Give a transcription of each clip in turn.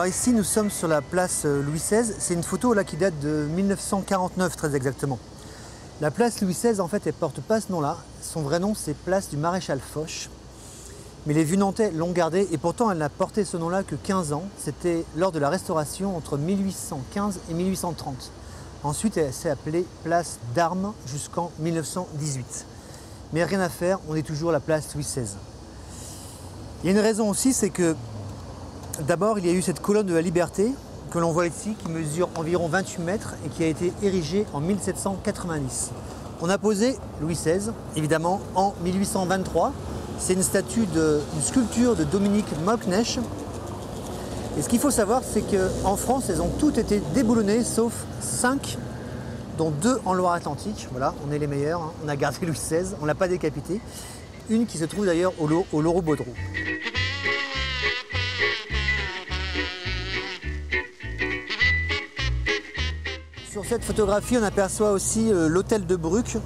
Alors ici, nous sommes sur la place Louis XVI. C'est une photo là qui date de 1949 très exactement. La place Louis XVI, en fait, elle ne porte pas ce nom-là. Son vrai nom, c'est place du Maréchal Foch. Mais les vues nantais l'ont gardé et pourtant elle n'a porté ce nom-là que 15 ans. C'était lors de la Restauration entre 1815 et 1830. Ensuite, elle s'est appelée place d'Armes jusqu'en 1918. Mais rien à faire, on est toujours la place Louis XVI. Il y a une raison aussi, c'est que d'abord, il y a eu cette colonne de la Liberté que l'on voit ici, qui mesure environ 28 mètres et qui a été érigée en 1790. On a posé Louis XVI, évidemment, en 1823. C'est une sculpture de Dominique Malknecht. Et ce qu'il faut savoir, c'est qu'en France, elles ont toutes été déboulonnées, sauf 5, dont 2 en Loire-Atlantique. Voilà, on est les meilleurs, hein. On a gardé Louis XVI, on ne l'a pas décapité. Une qui se trouve d'ailleurs au Loro-Baudreau. Sur cette photographie, on aperçoit aussi l'hôtel de Bruck,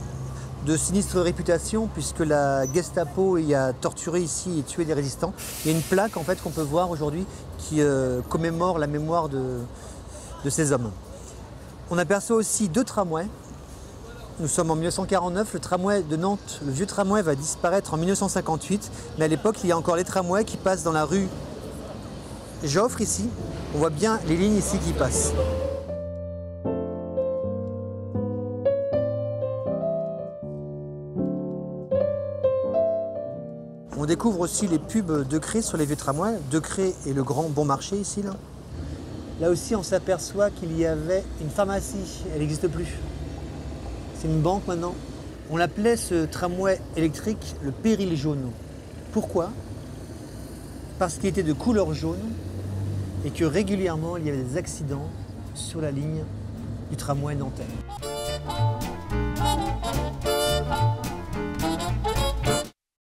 de sinistre réputation, puisque la Gestapo y a torturé ici et tué des résistants. Il y a une plaque en fait qu'on peut voir aujourd'hui qui commémore la mémoire de ces hommes. On aperçoit aussi 2 tramways. Nous sommes en 1949, le tramway de Nantes, le vieux tramway va disparaître en 1958, mais à l'époque il y a encore les tramways qui passent dans la rue Joffre ici. On voit bien les lignes ici qui passent. On découvre aussi les pubs Decré sur les vieux tramways. Decré et le Grand Bon Marché ici. Là aussi, on s'aperçoit qu'il y avait une pharmacie. Elle n'existe plus. C'est une banque maintenant. On l'appelait ce tramway électrique le Péril jaune. Pourquoi? Parce qu'il était de couleur jaune et que régulièrement, il y avait des accidents sur la ligne du tramway nantais.